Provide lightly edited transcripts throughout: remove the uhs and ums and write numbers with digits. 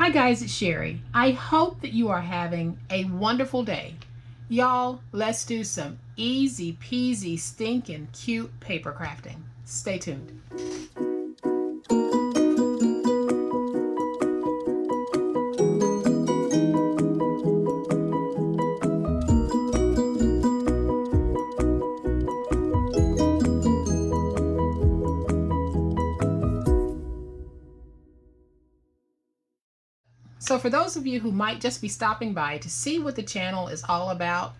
Hi guys, it's Sherry. I hope that you are having a wonderful day. Y'all, let's do some easy peasy stinking cute paper crafting. Stay tuned. So for those of you who might just be stopping by to see what the channel is all about,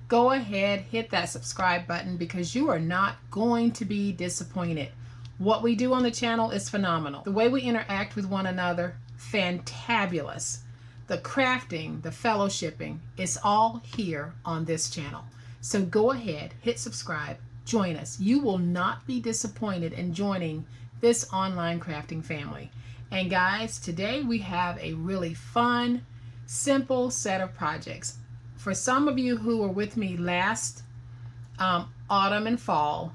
go ahead, hit that subscribe button because you are not going to be disappointed. What we do on the channel is phenomenal. The way we interact with one another, fantabulous. The crafting, the fellowshipping, it's all here on this channel. So go ahead, hit subscribe, join us. You will not be disappointed in joining this online crafting family. And guys, today we have a really fun, simple set of projects. For some of you who were with me last autumn and fall,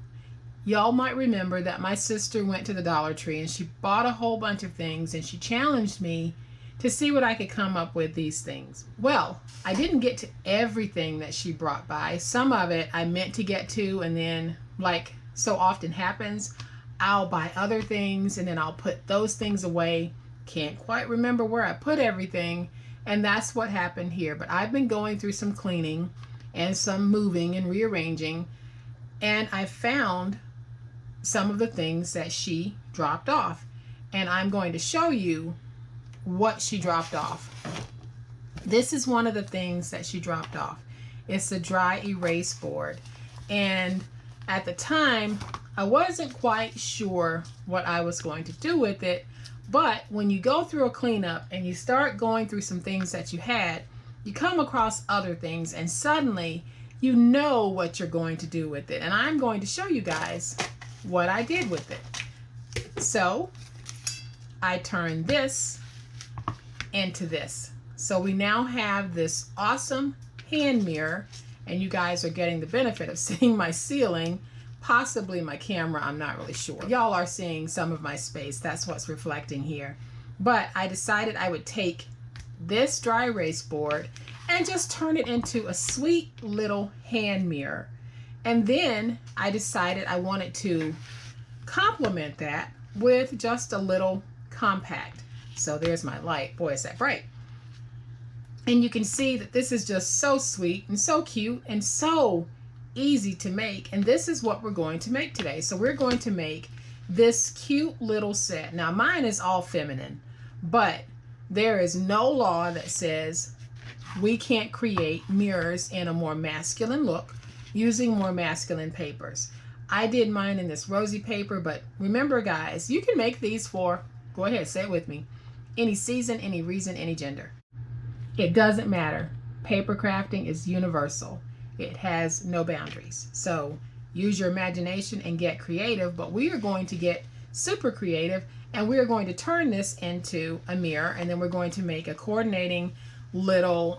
y'all might remember that my sister went to the Dollar Tree and she bought a whole bunch of things and she challenged me to see what I could come up with these things. Well, I didn't get to everything that she brought by. Some of it I meant to get to, and then, like so often happens, I'll buy other things and then I'll put those things away. Can't quite remember where I put everything, and that's what happened here. But I've been going through some cleaning and some moving and rearranging, and I found some of the things that she dropped off, and I'm going to show you what she dropped off. This is one of the things that she dropped off. It's a dry erase board, and at the time I wasn't quite sure what I was going to do with it, but when you go through a cleanup and you start going through some things that you had, you come across other things and suddenly you know what you're going to do with it. And I'm going to show you guys what I did with it. So I turned this into this. So we now have this awesome hand mirror, and you guys are getting the benefit of seeing my ceiling. Possibly my camera, I'm not really sure. Y'all are seeing some of my space. That's what's reflecting here. But I decided I would take this dry erase board and just turn it into a sweet little hand mirror. And then I decided I wanted to complement that with just a little compact. So there's my light. Boy, is that bright. And you can see that this is just so sweet and so cute and so easy to make, and this is what we're going to make today. So we're going to make this cute little set. Now mine is all feminine, but there is no law that says we can't create mirrors in a more masculine look using more masculine papers. I did mine in this rosy paper, but remember guys, you can make these for, go ahead, say it with me, any season, any reason, any gender. It doesn't matter. Paper crafting is universal. It has no boundaries. So use your imagination and get creative, but we are going to get super creative, and we are going to turn this into a mirror, and then we're going to make a coordinating little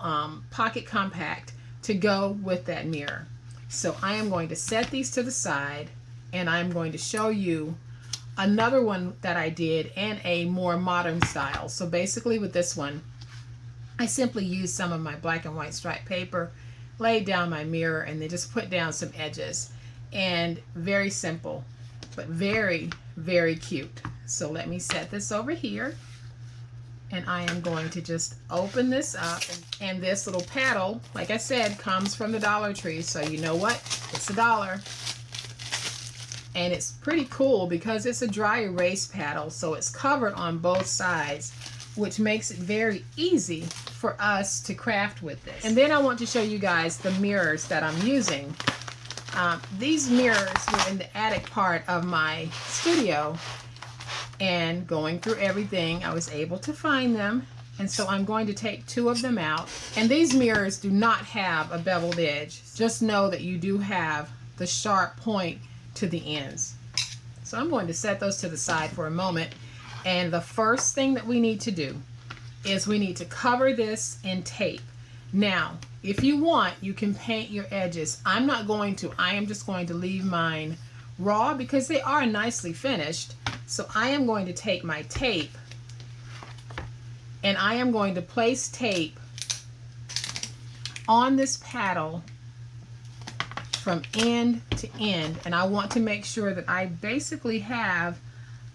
pocket compact to go with that mirror. So I am going to set these to the side, and I'm going to show you another one that I did in a more modern style. So basically with this one, I simply used some of my black and white striped paper, laid down my mirror, and then just put down some edges. And very simple, but very, very cute. So let me set this over here, and I am going to just open this up. And this little paddle, like I said, comes from the Dollar Tree, so you know what? It's $1. And it's pretty cool because it's a dry erase paddle, so it's covered on both sides, which makes it very easy for us to craft with this. And then I want to show you guys the mirrors that I'm using. These mirrors were in the attic part of my studio, and going through everything, I was able to find them. And so I'm going to take 2 of them out. And these mirrors do not have a beveled edge. Just know that you do have the sharp point to the ends. So I'm going to set those to the side for a moment. And the first thing that we need to do is we need to cover this in tape. Now, if you want, you can paint your edges. I'm not going to. I am just going to leave mine raw because they are nicely finished. So I am going to take my tape and I am going to place tape on this paddle from end to end, and I want to make sure that I basically have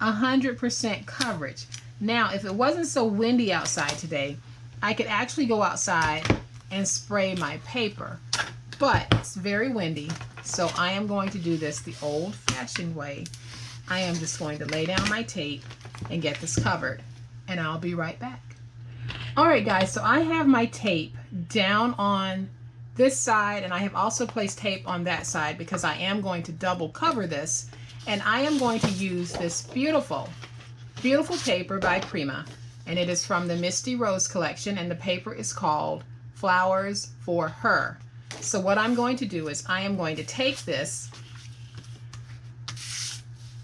100% coverage. Now, if it wasn't so windy outside today, I could actually go outside and spray my paper, but it's very windy, so I am going to do this the old-fashioned way. I am just going to lay down my tape and get this covered, and I'll be right back. All right, guys, so I have my tape down on this side, and I have also placed tape on that side because I am going to double cover this, and I am going to use this beautiful, beautiful paper by Prima, and it is from the Misty Rose collection, and the paper is called Flowers for Her. So what I'm going to do is I am going to take this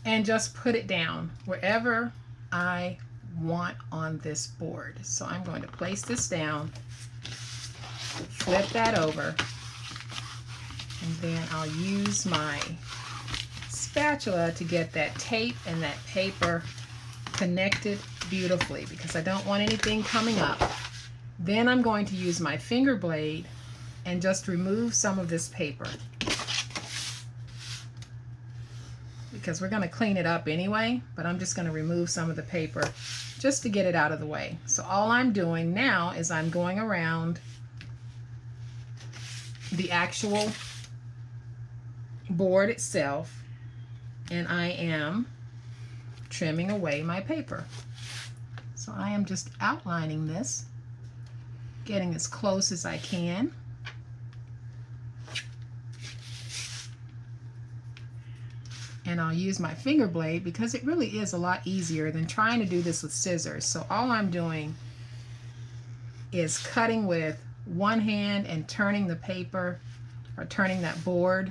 and just put it down wherever I want on this board. So I'm going to place this down, flip that over, and then I'll use my spatula to get that tape and that paper connected beautifully because I don't want anything coming up. Then I'm going to use my finger blade and just remove some of this paper because we're going to clean it up anyway, but I'm just going to remove some of the paper just to get it out of the way. So all I'm doing now is I'm going around the actual board itself, and I am trimming away my paper. So I am just outlining this, getting as close as I can. And I'll use my finger blade because it really is a lot easier than trying to do this with scissors. So all I'm doing is cutting with one hand and turning the paper or turning that board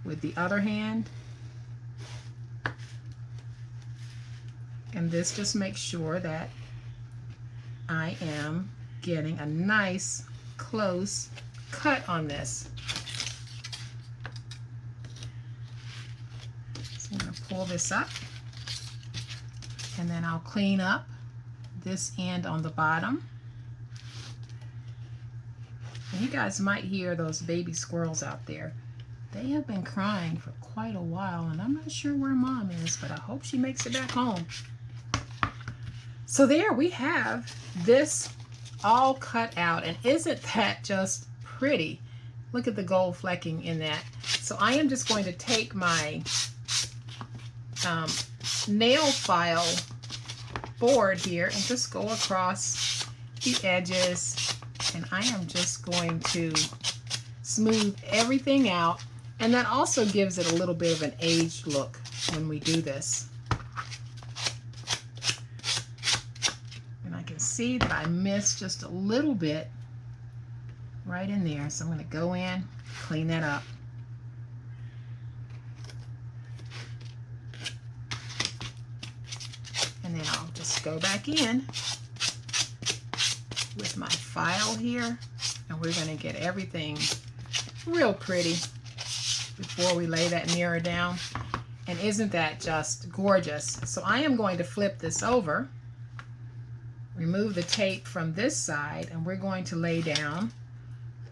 with the other hand. And this just makes sure that I am getting a nice close cut on this. So I'm going to pull this up, and then I'll clean up this end on the bottom. And you guys might hear those baby squirrels out there. They have been crying for quite a while, and I'm not sure where Mom is, but I hope she makes it back home. So there we have this all cut out, and isn't that just pretty? Look at the gold flecking in that. So I am just going to take my nail file board here and just go across the edges, and I am just going to smooth everything out, and that also gives it a little bit of an aged look when we do this. And I can see that I missed just a little bit right in there, so I'm going to go in, clean that up. And then I'll just go back in with my file here, and we're going to get everything real pretty before we lay that mirror down. And isn't that just gorgeous? So I am going to flip this over, remove the tape from this side, and we're going to lay down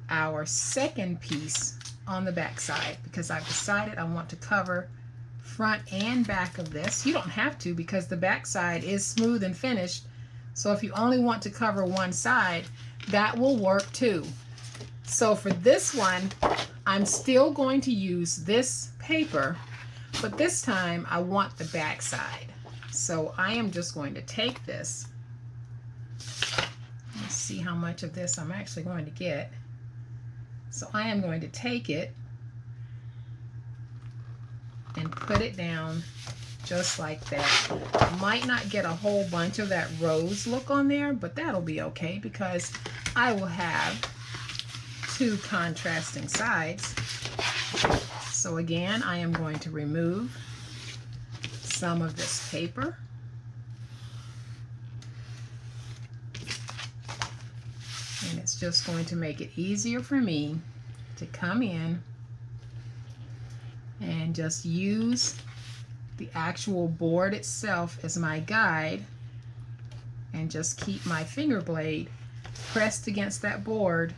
our second piece on the back side because I've decided I want to cover front and back of this. You don't have to because the back side is smooth and finished. So if you only want to cover one side, that will work too. So for this one, I'm still going to use this paper, but this time I want the back side. So I am just going to take this. Let's see how much of this I'm actually going to get. So I am going to take it and put it down just like that. Might not get a whole bunch of that rose look on there, but that'll be okay because I will have two contrasting sides. So again, I am going to remove some of this paper. And it's just going to make it easier for me to come in and just use the actual board itself as my guide and just keep my finger blade pressed against that board.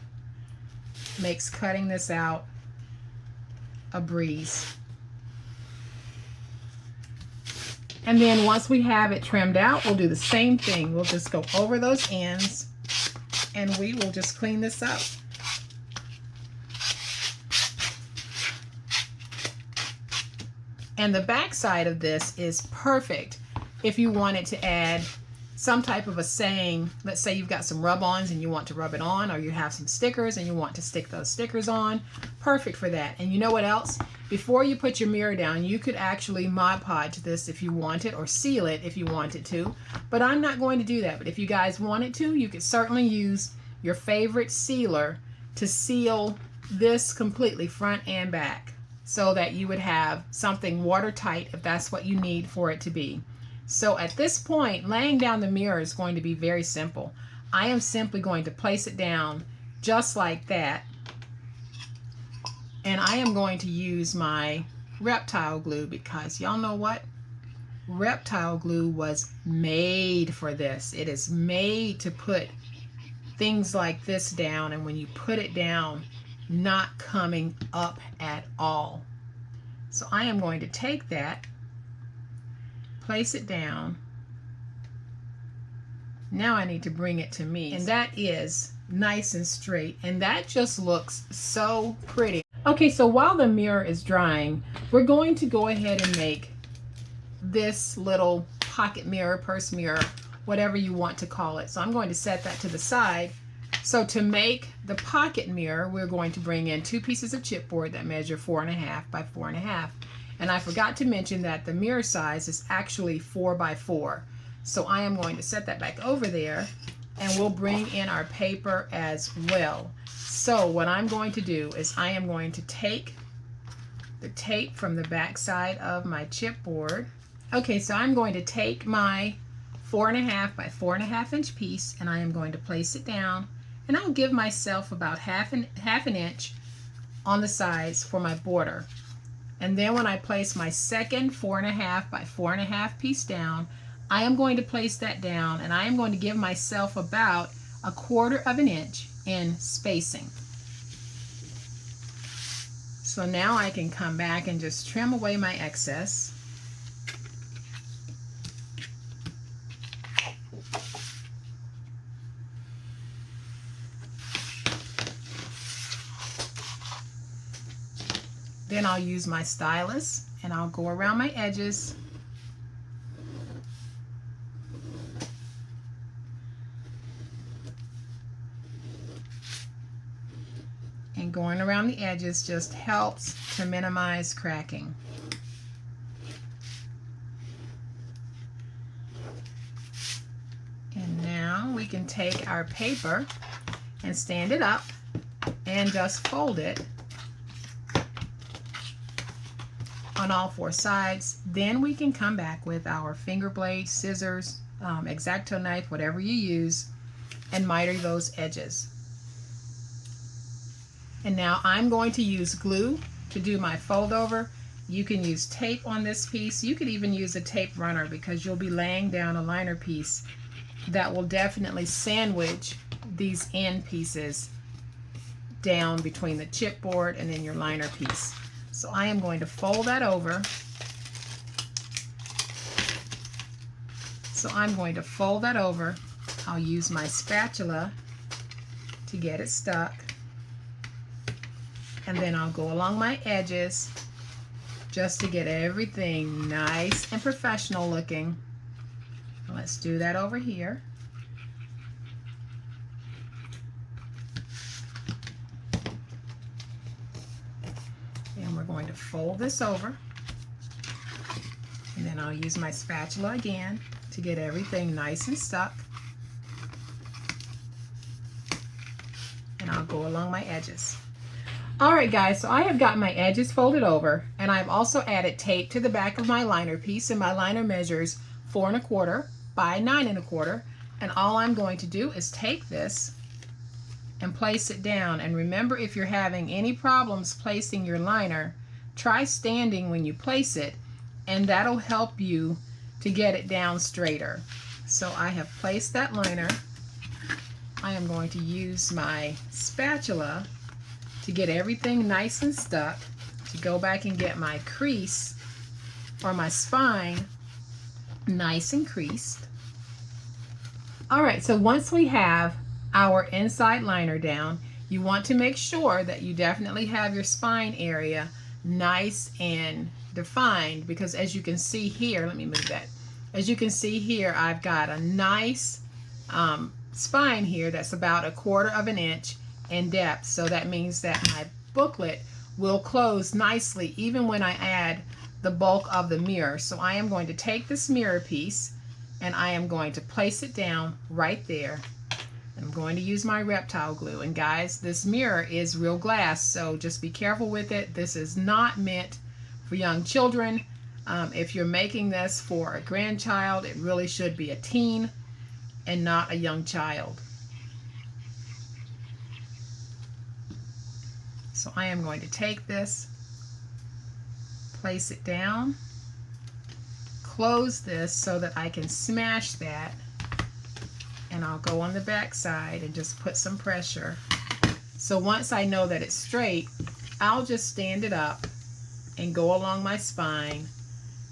Makes cutting this out a breeze. And then once we have it trimmed out, we'll do the same thing. We'll just go over those ends and we will just clean this up. And the back side of this is perfect if you wanted to add some type of a saying. Let's say you've got some rub-ons and you want to rub it on, or you have some stickers and you want to stick those stickers on. Perfect for that. And you know what else? Before you put your mirror down, you could actually Mod Podge this if you wanted, or seal it if you wanted to. But I'm not going to do that. But if you guys wanted to, you could certainly use your favorite sealer to seal this completely, front and back, so that you would have something watertight if that's what you need for it to be. So at this point, laying down the mirror is going to be very simple. I am simply going to place it down just like that. And I am going to use my Reptile Glue, because y'all know what? Reptile Glue was made for this. It is made to put things like this down, and when you put it down, not coming up at all. So I am going to take that, place it down. Now I need to bring it to me, and that is nice and straight, and that just looks so pretty. Okay, so while the mirror is drying, we're going to go ahead and make this little pocket mirror, purse mirror, whatever you want to call it. So I'm going to set that to the side. So to make the pocket mirror, we're going to bring in 2 pieces of chipboard that measure 4.5 by 4.5. And I forgot to mention that the mirror size is actually 4 by 4. So I am going to set that back over there, and we'll bring in our paper as well. So what I'm going to do is I am going to take the tape from the back side of my chipboard. Okay, so I'm going to take my 4.5 by 4.5 inch piece, and I am going to place it down, and I'll give myself about half an inch on the sides for my border. And then when I place my second 4.5 by 4.5 piece down, I am going to place that down, and I am going to give myself about 1/4 inch in spacing. So now I can come back and just trim away my excess. Then I'll use my stylus and I'll go around my edges. And going around the edges just helps to minimize cracking. And now we can take our paper and stand it up and just fold it on all 4 sides. Then we can come back with our finger blade, scissors, X-Acto knife, whatever you use, and miter those edges. And now I'm going to use glue to do my fold over. You can use tape on this piece. You could even use a tape runner, because you'll be laying down a liner piece that will definitely sandwich these end pieces down between the chipboard and then your liner piece. So I am going to fold that over. So I'm going to fold that over. I'll use my spatula to get it stuck. And then I'll go along my edges just to get everything nice and professional looking. Let's do that over here. And we're going to fold this over. And then I'll use my spatula again to get everything nice and stuck. And I'll go along my edges. Alright guys, so I have got my edges folded over, and I've also added tape to the back of my liner piece, and my liner measures 4.25 by 9.25, and all I'm going to do is take this and place it down. And remember, if you're having any problems placing your liner, try standing when you place it, and that'll help you to get it down straighter. So I have placed that liner. I am going to use my spatula to get everything nice and stuck, to go back and get my crease or my spine nice and creased. All right, so once we have our inside liner down, you want to make sure that you definitely have your spine area nice and defined, because as you can see here, let me move that. As you can see here, I've got a nice spine here that's about 1/4 of an inch in depth. So that means that my booklet will close nicely even when I add the bulk of the mirror. So I am going to take this mirror piece and I am going to place it down right there. I'm going to use my Reptile Glue. And guys, this mirror is real glass, so just be careful with it. This is not meant for young children. If you're making this for a grandchild, it really should be a teen and not a young child. So I am going to take this, place it down, close this so that I can smash that, and I'll go on the back side and just put some pressure. So once I know that it's straight, I'll just stand it up and go along my spine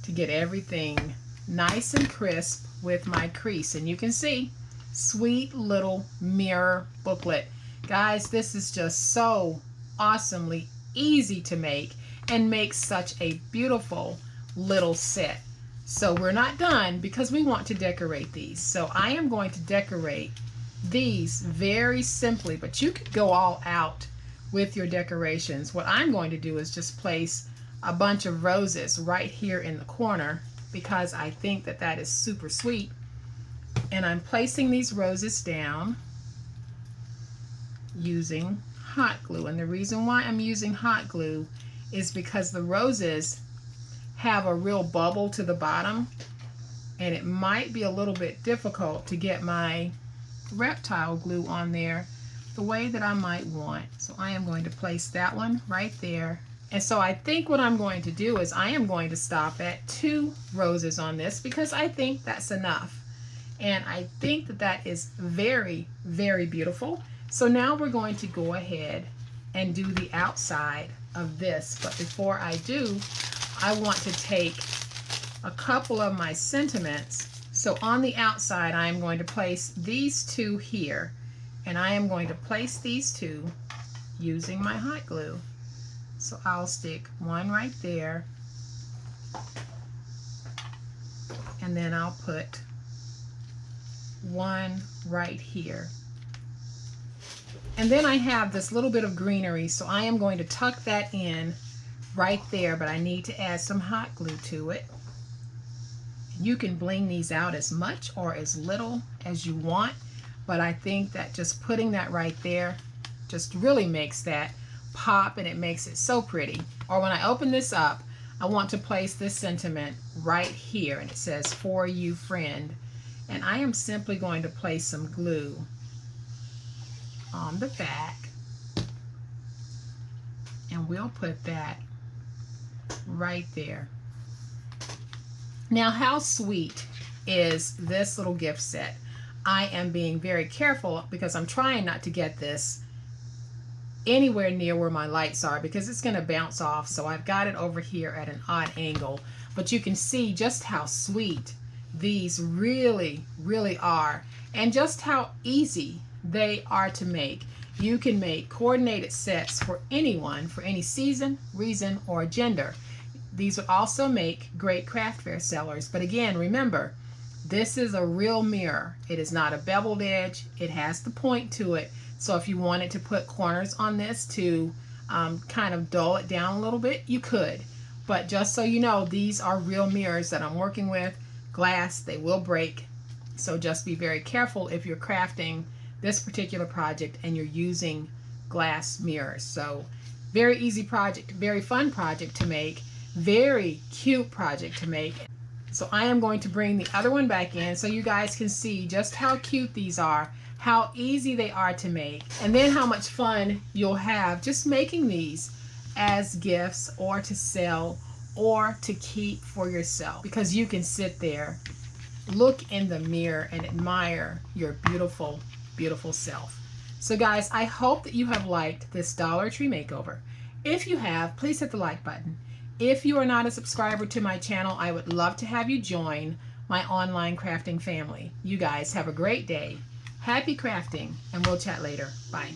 to get everything nice and crisp with my crease. And you can see, sweet little mirror booklet. Guys, this is just so awesomely easy to make and makes such a beautiful little set. So we're not done because we want to decorate these. So I am going to decorate these very simply, but you could go all out with your decorations. What I'm going to do is just place a bunch of roses right here in the corner because I think that that is super sweet. And I'm placing these roses down using hot glue. And the reason why I'm using hot glue is because the roses have a real bubble to the bottom, and it might be a little bit difficult to get my Reptile Glue on there the way that I might want. So I am going to place that one right there. And so I think what I'm going to do is I am going to stop at 2 roses on this because I think that's enough. And I think that that is very, very beautiful. So now we're going to go ahead and do the outside of this. But before I do, I want to take a couple of my sentiments. So on the outside, I am going to place these 2 here. And I am going to place these 2 using my hot glue. So I'll stick one right there. And then I'll put one right here. And then I have this little bit of greenery, so I am going to tuck that in right there, but I need to add some hot glue to it. You can bling these out as much or as little as you want, but I think that just putting that right there just really makes that pop, and it makes it so pretty. Or when I open this up, I want to place this sentiment right here, and it says, "For you, friend." And I am simply going to place some glue on the back, and we'll put that right there. Now, how sweet is this little gift set? I am being very careful because I'm trying not to get this anywhere near where my lights are because it's going to bounce off. So I've got it over here at an odd angle, but you can see just how sweet these really, really are, and just how easy they are to make. You can make coordinated sets for anyone, for any season, reason, or gender. These would also make great craft fair sellers. But again, remember, this is a real mirror. It is not a beveled edge. It has the point to it. So if you wanted to put corners on this to kind of dull it down a little bit, you could. But just so you know, these are real mirrors that I'm working with. Glass, they will break. So just be very careful if you're crafting this particular project and you're using glass mirrors. So very easy project, very fun project to make, very cute project to make. So I am going to bring the other one back in so you guys can see just how cute these are, how easy they are to make, and then how much fun you'll have just making these as gifts or to sell or to keep for yourself, because you can sit there look in the mirror and admire your beautiful, beautiful self. So guys, I hope that you have liked this Dollar Tree makeover. If you have, please hit the like button. If you are not a subscriber to my channel, I would love to have you join my online crafting family. You guys have a great day. Happy crafting, and we'll chat later. Bye.